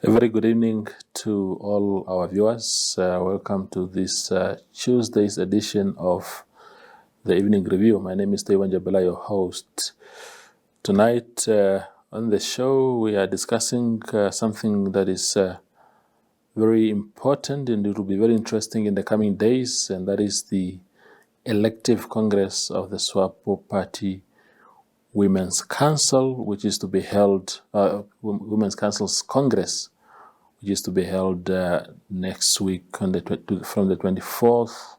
A very good evening to all our viewers. Welcome to this Tuesday's edition of the Evening Review. My name is Tewan Jabela, your host. Tonight on the show, we are discussing something that is very important and it will be very interesting in the coming days, and that is the elective Congress of the Swapo Party Women's Council, which is to be held, Women's Council's Congress, which is to be held next week on from the 24th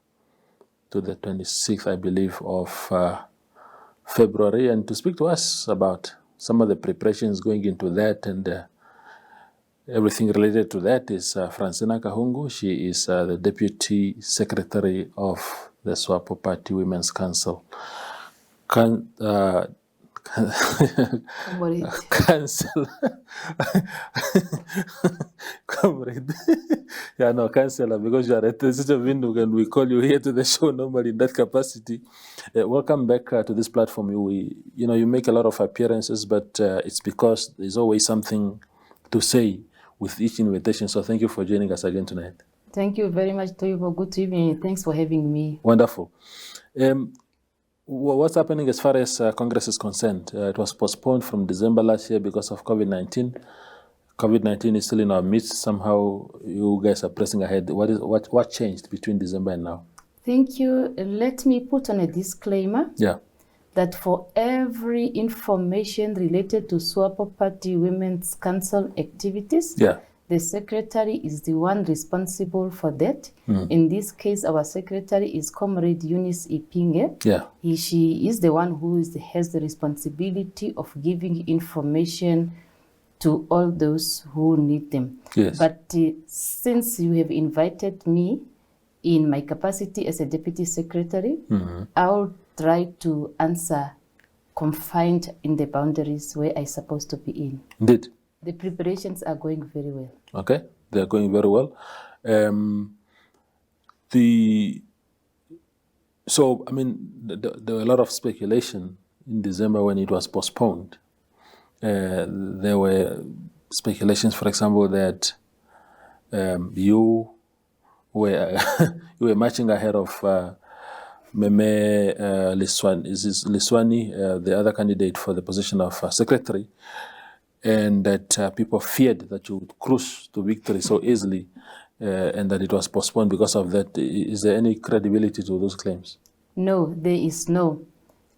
to the 26th, I believe, of February. And to speak to us about some of the preparations going into that and everything related to that is Fransina Kahungu. She is the Deputy Secretary of the Swapo Party Women's Council. Council. Comrade. Yeah, no, Councillor, because you are at the City of Windhoek and we call you here to the show normally in that capacity. Welcome back to this platform. You make a lot of appearances, but it's because there's always something to say with each invitation. So thank you for joining us again tonight. Thank you very much, Toivo. Good evening. Thanks for having me. Wonderful. What's happening as far as Congress is concerned? It was postponed from December last year because of COVID-19. COVID-19 is still in our midst. Somehow you guys are pressing ahead. What changed between December and now? Thank you. Let me put on a disclaimer. Yeah. That for every information related to Swapo Party Women's Council activities, yeah, the secretary is the one responsible for that. In this case, our secretary is Comrade Eunice Ipinge. Yeah. She is the one who has the responsibility of giving information to all those who need them. Yes. But since you have invited me in my capacity as a deputy secretary, I'll try to answer confined in the boundaries where I'm supposed to be in. Indeed. The preparations are going very well. Okay, they're going very well. There were a lot of speculation in December when it was postponed. There were speculations, for example, that you were marching ahead of Liswani. Is Liswani the other candidate for the position of secretary? And that people feared that you would cruise to victory so easily and that it was postponed because of that. Is there any credibility to those claims? No, there is no.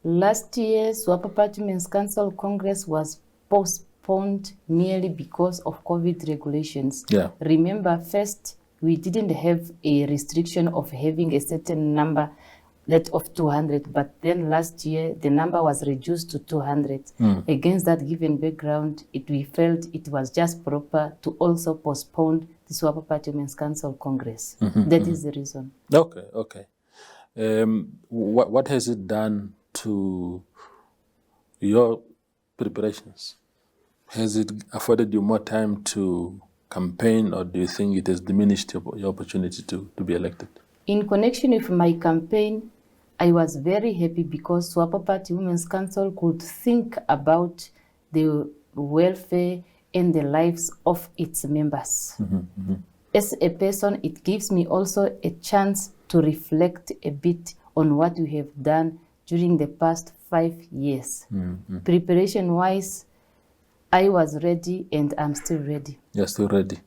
Last year, Swapo Party Women's Council Congress was postponed merely because of COVID regulations. Yeah. Remember, first, we didn't have a restriction of having a certain number, that of 200, but then last year the number was reduced to 200. Against that given background, we felt it was just proper to also postpone the Swapo Party Women's Council Congress. That is the reason. Okay. What has it done to your preparations? Has it afforded you more time to campaign, or do you think it has diminished your opportunity to be elected? In connection with my campaign, I was very happy because Swapo Party Women's Council could think about the welfare and the lives of its members. As a person, it gives me also a chance to reflect a bit on what we have done during the past 5 years. Preparation-wise, I was ready and I'm still ready. You're still ready.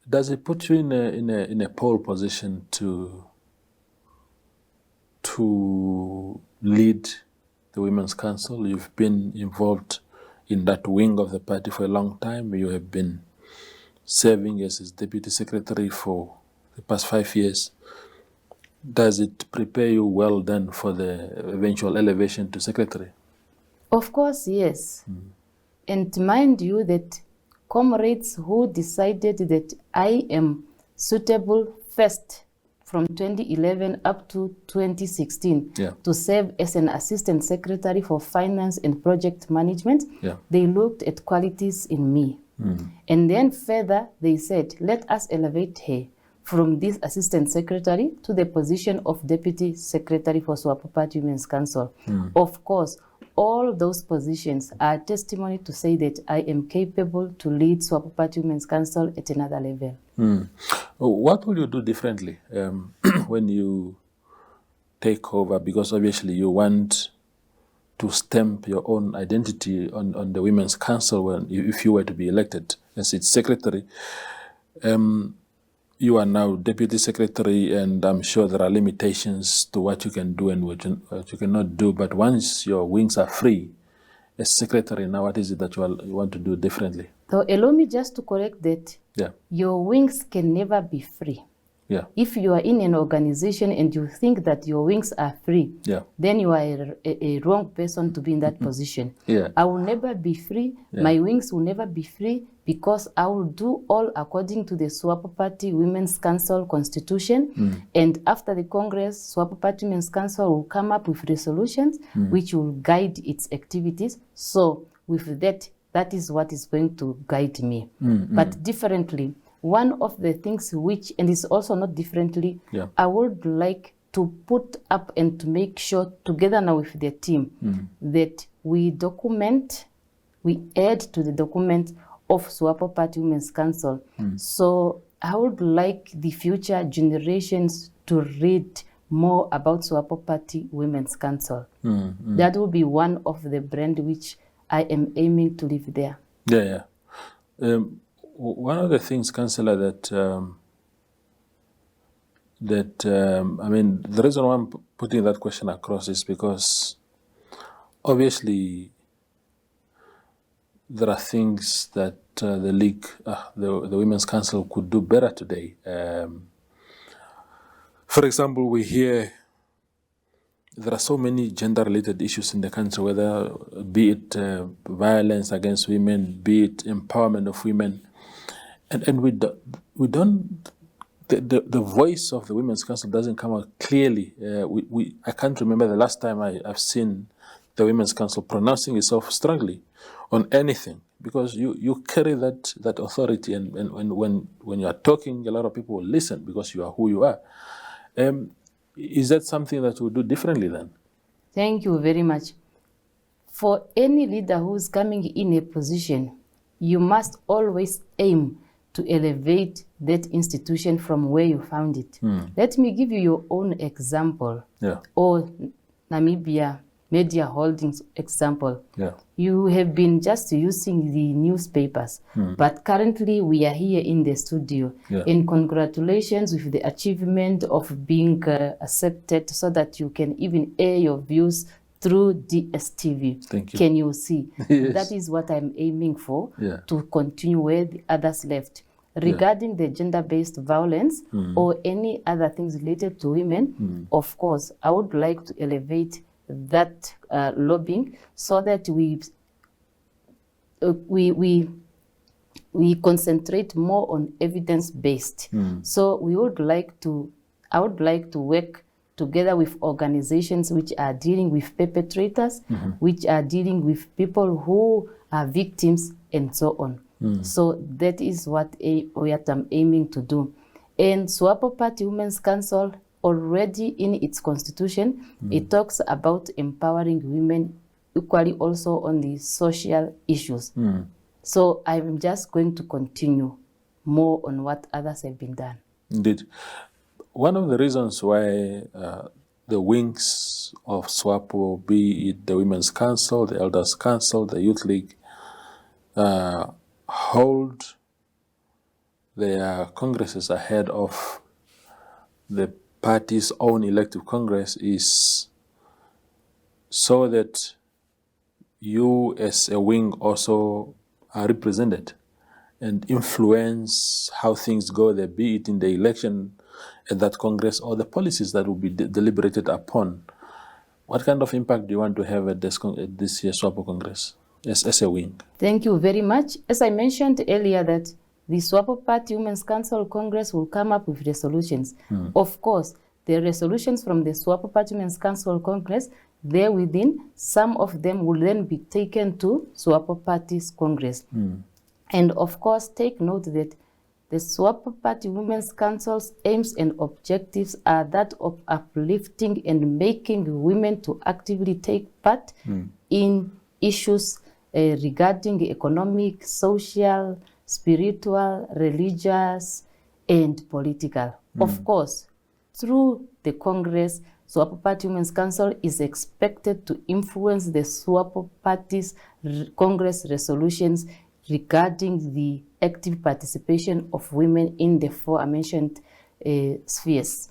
Does it put you in a pole position to lead the Women's Council? You've been involved in that wing of the party for a long time. You have been serving as its deputy secretary for the past 5 years. Does it prepare you well then for the eventual elevation to secretary? Of course, yes. And mind you that comrades who decided that I am suitable first from 2011 up to 2016 to serve as an assistant secretary for finance and project management, they looked at qualities in me. And then further, they said, let us elevate her from this assistant secretary to the position of deputy secretary for Swapo Party Women's Council. Of course, all those positions are testimony to say that I am capable to lead Swapo Party Women's Council at another level. What will you do differently when you take over? Because obviously you want to stamp your own identity on the Women's Council if you were to be elected as its secretary. You are now deputy secretary, and I'm sure there are limitations to what you can do and what you cannot do. But once your wings are free as secretary, now what is it that you want to do differently? So allow me just to correct that. Yeah. Your wings can never be free. Yeah. If you are in an organization and you think that your wings are free, then you are a wrong person to be in that position. Yeah. I will never be free. Yeah. My wings will never be free because I will do all according to the Swapo Party Women's Council Constitution. And after the Congress, Swapo Party Women's Council will come up with resolutions which will guide its activities. So with that, that is what is going to guide me. But differently, one of the things which, and it's also not differently, I would like to put up and to make sure, together now with the team, that we document, we add to the document of Swapo Party Women's Council. So I would like the future generations to read more about Swapo Party Women's Council. That will be one of the brand which I am aiming to live there. One of the things, Councillor, I mean, the reason why I'm putting that question across is because obviously there are things that the League, the Women's Council could do better today. For example, we hear there are so many gender-related issues in the country, whether be it violence against women, be it empowerment of women. And we don't the voice of the Women's Council doesn't come out clearly. I can't remember the last time I've seen the Women's Council pronouncing itself strongly on anything, because you carry that authority, and when you are talking, a lot of people will listen because you are who you are. Is that something that we'll do differently then? Thank you very much. For any leader who's coming in a position, you must always aim to elevate that institution from where you found it. Let me give you your own example, or Namibia Media Holdings example. You have been just using the newspapers, but currently we are here in the studio. And congratulations with the achievement of being accepted so that you can even air your views through DSTV. Thank you. Can you see? Yes. That is what I'm aiming for, to continue where the others left. Regarding the gender-based violence or any other things related to women, of course, I would like to elevate that lobbying so that we concentrate more on evidence-based. So I would like to work together with organizations which are dealing with perpetrators, which are dealing with people who are victims, and so on. So that is what I'm aiming to do. And Swapo Party Women's Council, already in its constitution, it talks about empowering women equally also on the social issues. So I'm just going to continue more on what others have been done. Indeed. One of the reasons why the wings of Swapo, be it the Women's Council, the Elders Council, the Youth League, hold their congresses ahead of the party's own elective congress is so that you as a wing also are represented and influence how things go there, be it in the election at that congress or the policies that will be deliberated upon. What kind of impact do you want to have at this year's Swapo Congress as a wing? Thank you very much. As I mentioned earlier, that the Swapo Party Women's Council Congress will come up with resolutions. Of course, the resolutions from the Swapo Party Women's Council Congress, there within, some of them will then be taken to Swapo Party's Congress. And of course, take note that the Swapo Party Women's Council's aims and objectives are that of uplifting and making women to actively take part in issues regarding economic, social, spiritual, religious, and political. Of course, through the Congress, Swapo Party Women's Council is expected to influence the Swapo Party's Congress resolutions regarding the active participation of women in the forementioned spheres.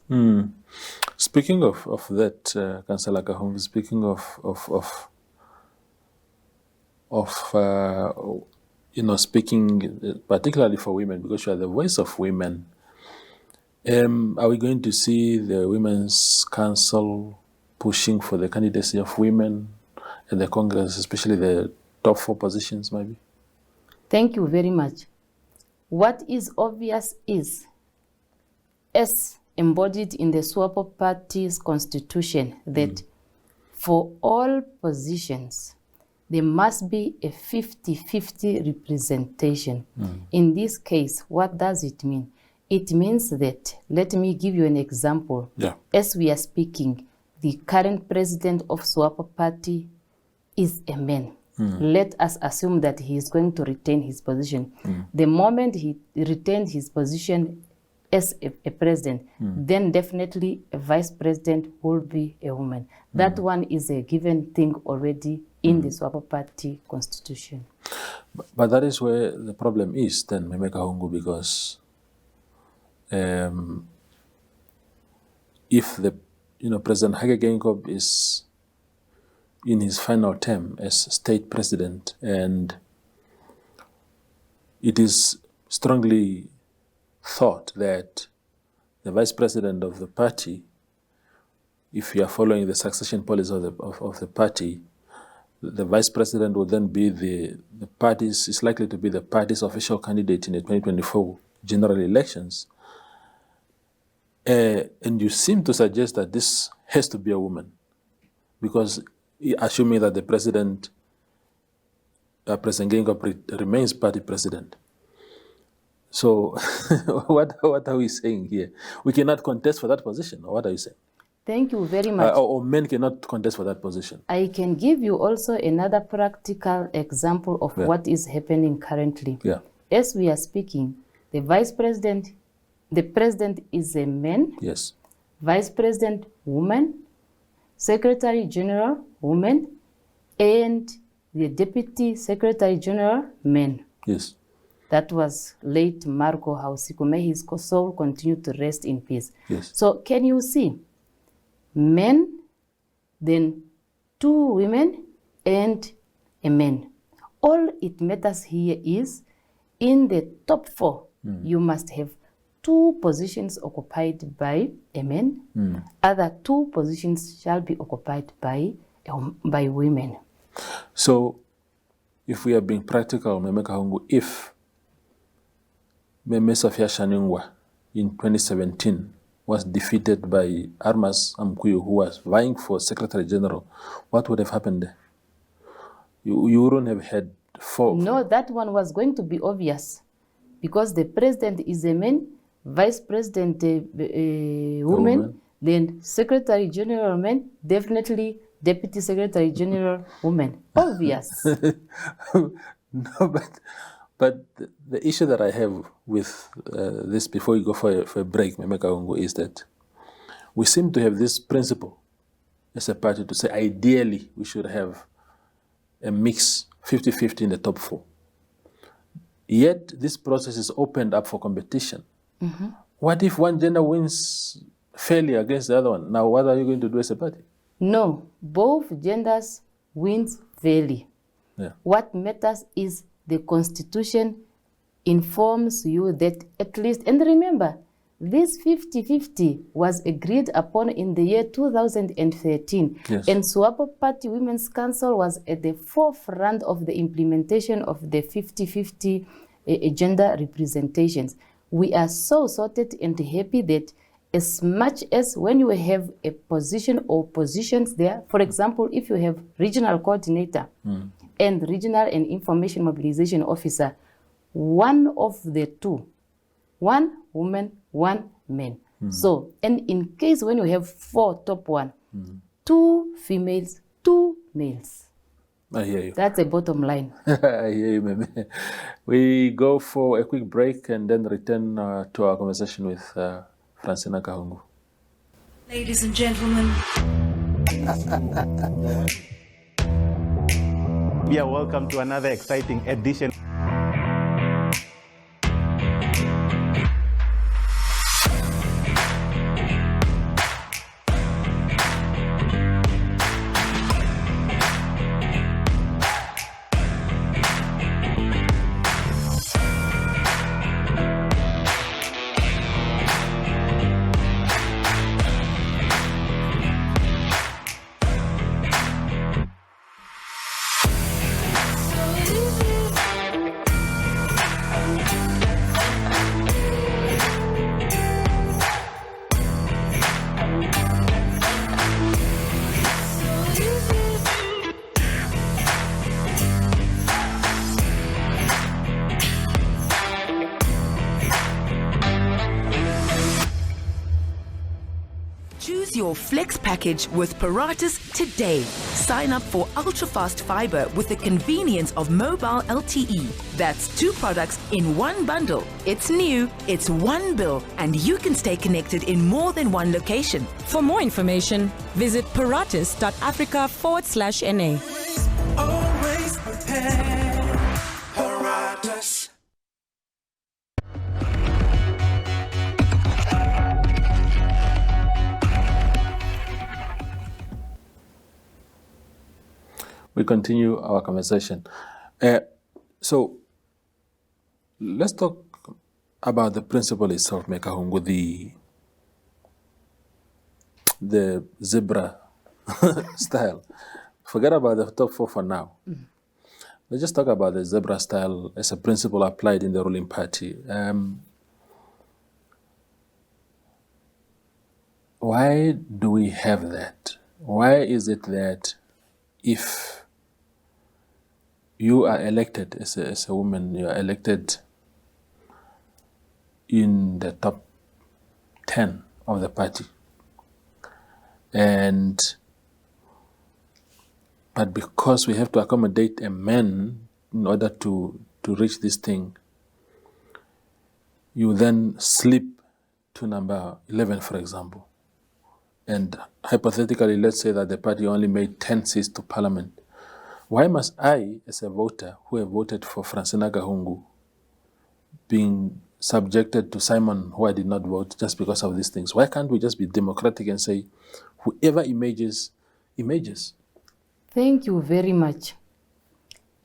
Speaking of that, Councillor Kahungu, speaking speaking particularly for women, because you are the voice of women, are we going to see the Women's Council pushing for the candidacy of women in the Congress, especially the top 4 positions, maybe? Thank you very much. What is obvious is, as embodied in the Swapo Party's constitution, that for all positions, there must be a 50-50 representation. In this case, what does it mean? It means that, let me give you an example. Yeah. As we are speaking, the current president of Swapo Party is a man. Let us assume that he is going to retain his position. The moment he retained his position as a president, then definitely a vice president will be a woman. That one is a given thing already in the Swapo Party constitution. But that is where the problem is then, Kahungu, because if the President Hage Geingob is in his final term as state president, and it is strongly thought that the vice president of the party, if you are following the succession policy of the party, the vice president will then be the party's, is likely to be the party's official candidate in the 2024 general elections. And you seem to suggest that this has to be a woman, because assuming that the president, President Geingob, remains party president. So what are we saying here? We cannot contest for that position, or what are you saying? Thank you very much. Or men cannot contest for that position. I can give you also another practical example of what is happening currently. Yeah. As we are speaking, the president is a man. Yes. Vice president, woman. Secretary General, woman. And the deputy secretary general, man. Yes. That was late Marco Hausiko. May his soul continue to rest in peace. Yes. So can you see? Men, then 2 women, and a man. All it matters here is, in the top 4, you must have 2 positions occupied by a man. Other 2 positions shall be occupied by women. So, if we are being practical, Kahungu, if Meme Sophia Shaningwa in 2017 was defeated by Armas Amkuyu, who was vying for Secretary General, what would have happened there? You wouldn't have had 4. No, that one was going to be obvious, because the president is a man, vice president a woman, then secretary general man, definitely deputy secretary general woman. Obvious. No, but the issue that I have with this, before we go for a break, Kahungu, is that we seem to have this principle as a party to say ideally we should have a mix 50-50 in the top 4. Yet this process is opened up for competition. What if one gender wins fairly against the other one? Now what are you going to do as a party? No, both genders wins fairly. Yeah. What matters is the constitution informs you that at least, and remember, this 50-50 was agreed upon in the year 2013. Yes. And Swapo Party Women's Council was at the forefront of the implementation of the 50-50 gender representations. We are so sorted and happy that as much as when you have a position or positions there, for example, if you have regional coordinator and regional and information mobilization officer, one of the 2, 1 woman, 1 man. So, and in case when you have 4 top 1, 2 females, 2 males. I hear you. That's a bottom line. I hear you, Meme. We go for a quick break and then return to our conversation with Fransina Kahungu. Ladies and gentlemen. Yeah, welcome to another exciting edition. Choose your Flex package with Paratus today. Sign up for ultra-fast fiber with the convenience of mobile LTE. That's 2 products in one bundle. It's new, it's one bill, and you can stay connected in more than one location. For more information, visit paratus.africa/NA. Always prepared. Paratus. We continue our conversation. So let's talk about the principle itself, Kahungu, the zebra style. Forget about the top 4 for now. Let's just talk about the zebra style as a principle applied in the ruling party. Why do we have that? Why is it that if you are elected as a woman, you are elected in the top 10 of the party, but because we have to accommodate a man in order to reach this thing, you then slip to number 11, for example. And hypothetically, let's say that the party only made 10 seats to parliament. Why must I, as a voter who have voted for Fransina Kahungu, being subjected to Simon, who I did not vote, just because of these things? Why can't we just be democratic and say, whoever emerges, emerges? Thank you very much.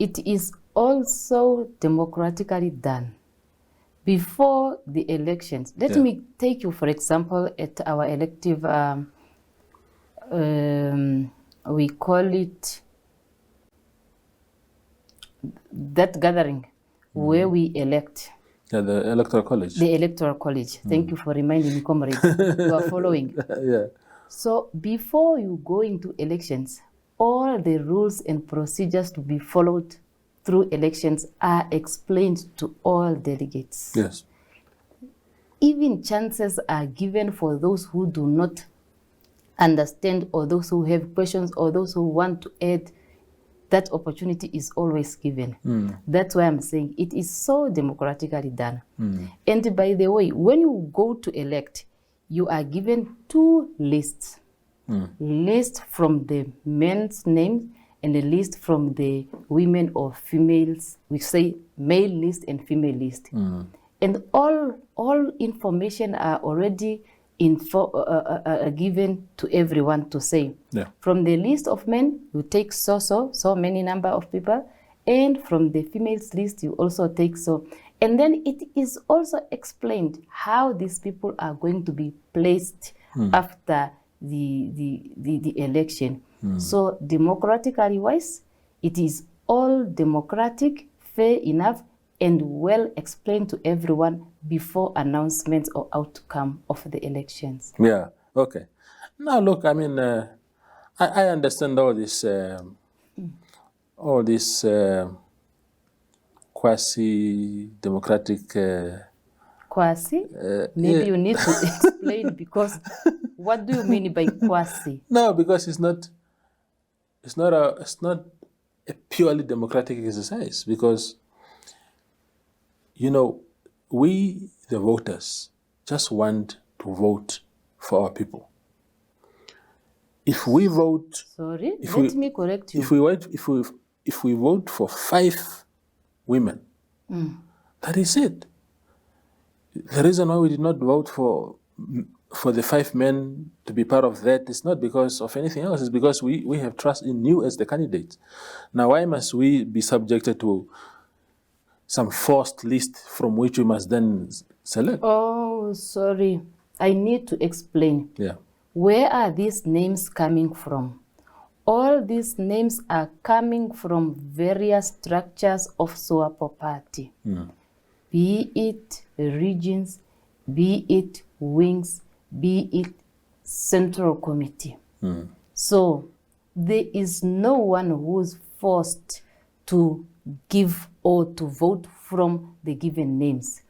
It is also democratically done. Before the elections, let me take you, for example, at our elective, we call it that gathering where we elect. Yeah, the Electoral College. The Electoral College. Thank you for reminding me, comrades. You are following. Yeah. So before you go into elections, all the rules and procedures to be followed through elections are explained to all delegates. Yes. Even chances are given for those who do not understand, or those who have questions, or those who want to add. That opportunity is always given. That's why I'm saying it is so democratically done. And by the way, when you go to elect, you are given 2 lists. List from the men's names and a list from the women or females. We say male list and female list. And all information are already given to everyone to say. Yeah. From the list of men, you take so many number of people, and from the females list, you also take so. And then it is also explained how these people are going to be placed after the election. So democratically wise, it is all democratic, fair enough, and well explained to everyone before announcements or outcome of the elections. Yeah, okay. Now look, I mean, I understand all this quasi-democratic... Quasi? Maybe you need to explain, because what do you mean by quasi? No, because it's not a purely democratic exercise because, we, the voters, just want to vote for our people. If we vote... Sorry, let me correct you. If we vote for 5 women, that is it. The reason why we did not vote for the 5 men to be part of that is not because of anything else. It's because we have trust in you as the candidates. Now, why must we be subjected to some forced list from which we must then select? Oh, sorry. I need to explain. Yeah. Where are these names coming from? All these names are coming from various structures of Swapo Party. Be it regions, be it wings, be it central committee. So there is no one who's forced to give or to vote from the given names.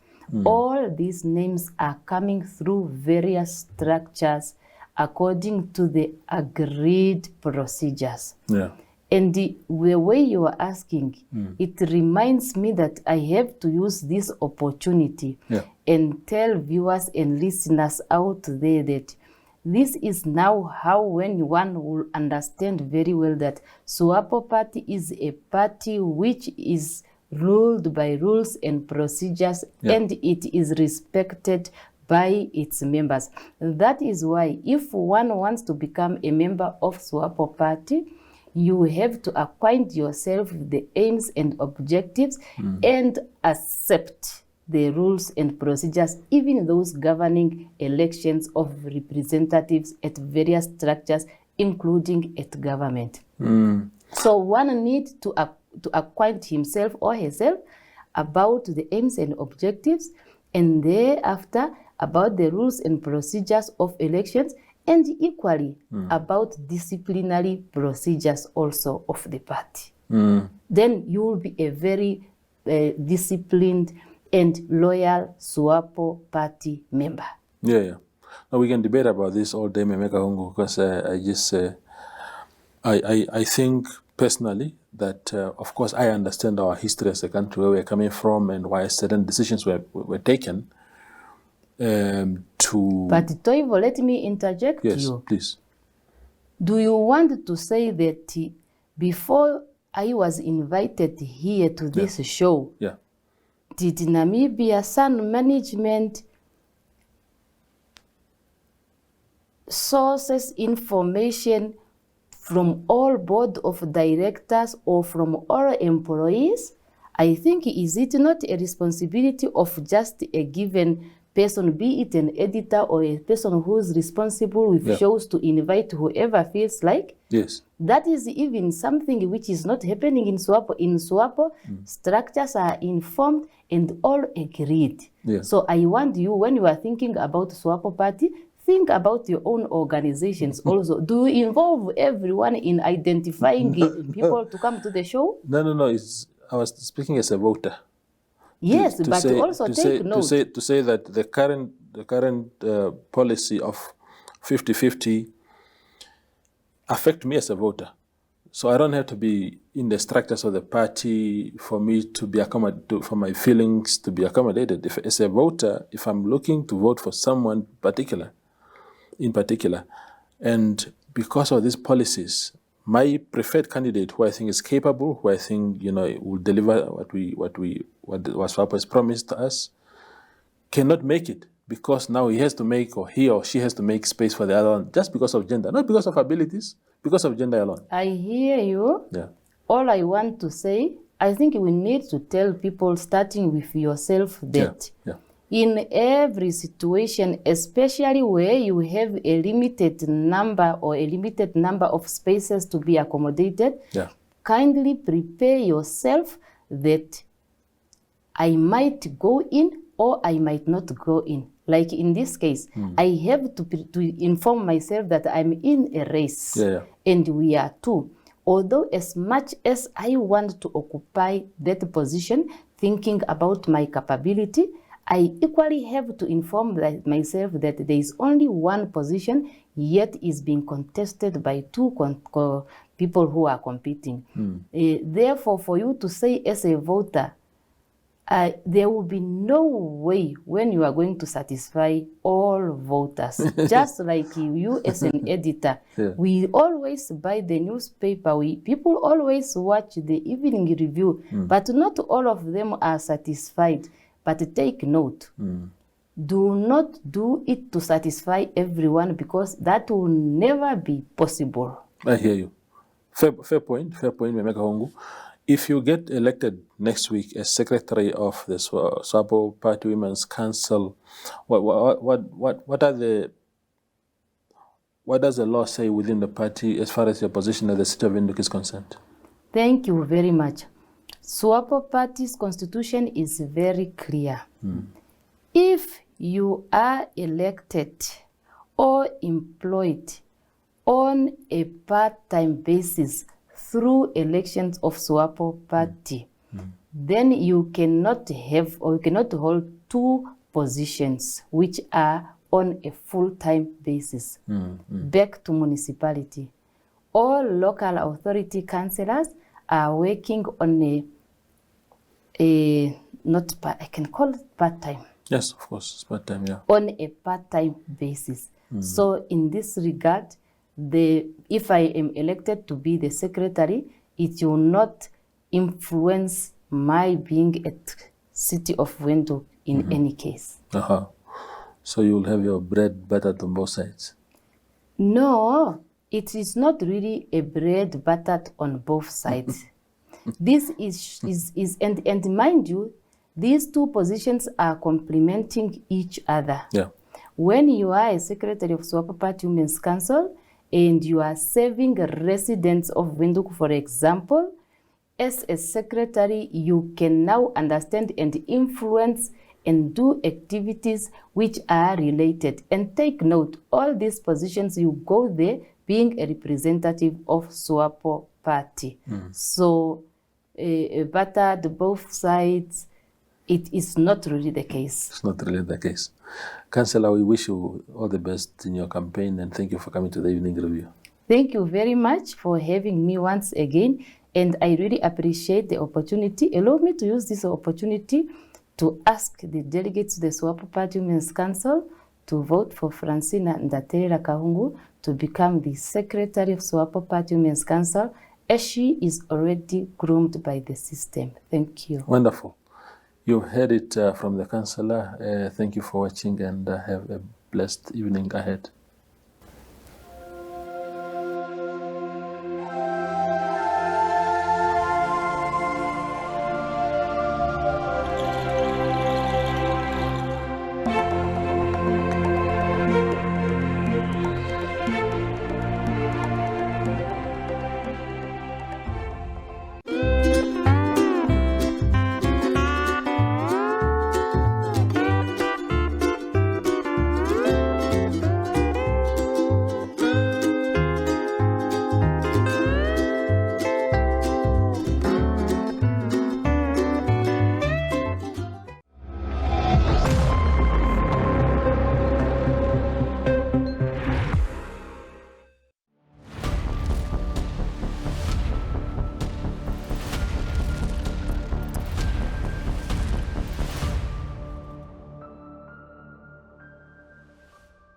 All these names are coming through various structures according to the agreed procedures. Yeah. And the way you are asking, it reminds me that I have to use this opportunity and tell viewers and listeners out there that this is now how when one will understand very well that Swapo Party is a party which is ruled by rules and procedures and it is respected by its members. That is why if one wants to become a member of Swapo Party, you have to acquaint yourself with the aims and objectives and accept the rules and procedures, even those governing elections of representatives at various structures, including at government. So one needs to acquaint himself or herself about the aims and objectives, and thereafter about the rules and procedures of elections, and equally about disciplinary procedures also of the party. Then you will be a very disciplined and loyal Swapo Party member. Yeah. Now we can debate about this all day, Kahungu, because I think personally that, of course, I understand our history as a country, where we're coming from and why certain decisions were taken. But Toivo, let me interject you. Yes, please. Do you want to say that before I was invited here to this show, did Namibia Sun Management sources information from all board of directors or from all employees? I think, is it not a responsibility of just a given person, be it an editor or a person who's responsible with shows, to invite whoever feels like? Yes. That is even something which is not happening in Swapo. In Swapo, structures are informed and all agreed. Yeah. So I want you, when you are thinking about Swapo Party, think about your own organizations also. Do you involve everyone in identifying people to come to the show? No. I was speaking as a voter. Yes, but also take note. To say that the current policy of 50-50 affect me as a voter. So I don't have to be in the structures of the party for me to be accommodated, for my feelings to be accommodated. If, as a voter, if I'm looking to vote for someone in particular, and because of these policies, my preferred candidate, who I think is capable, who I think will deliver what Swapo has promised to us, cannot make it because now he or she has to make space for the other one just because of gender, not because of abilities, because of gender alone. I hear you. Yeah. All I want to say, I think we need to tell people, starting with yourself, that in every situation, especially where you have a limited number of spaces to be accommodated, kindly prepare yourself that I might go in or I might not go in. Like in this case, I have to inform myself that I'm in a race and we are two. Although as much as I want to occupy that position, thinking about my capability, I equally have to inform myself that there is only one position, yet is being contested by two people who are competing. Therefore, for you to say as a voter, there will be no way when you are going to satisfy all voters. Just like you as an editor, we always buy the newspaper. People always watch the evening review, but not all of them are satisfied. But take note, do not do it to satisfy everyone, because that will never be possible. I hear you. Fair point, Kahungu. If you get elected next week as secretary of the Swapo Party Women's Council, what does the law say within the party as far as your position at the city of Windhoek is concerned? Thank you very much. Swapo Party's constitution is very clear. If you are elected or employed on a part-time basis through elections of Swapo Party, then you cannot have or you cannot hold two positions which are on a full-time basis. Back to municipality. All local authority councillors are working on I can call it part-time. Yes, of course, it's part-time, yeah. On a part-time basis. So in this regard, if I am elected to be the secretary, it will not influence my being at City of Windhoek in any case. So you will have your bread buttered on both sides? No, it is not really a bread buttered on both sides. This is and mind you, these two positions are complementing each other. Yeah. When you are a secretary of Swapo Party Women's Council and you are serving residents of Windhoek, for example, as a secretary, you can now understand and influence and do activities which are related. And take note, all these positions, you go there being a representative of Swapo Party. So, buttered both sides, it is not really the case. It's not really the case. Councillor, we wish you all the best in your campaign, and thank you for coming to the evening review. Thank you very much for having me once again, and I really appreciate the opportunity. Allow me to use this opportunity to ask the delegates to the Swapo Party Women's Council to vote for Fransina and Kahungu to become the secretary of Swapo Party Women's Council, as she is already groomed by the system. Thank you. Wonderful. You heard it from the councillor. Thank you for watching, and have a blessed evening ahead.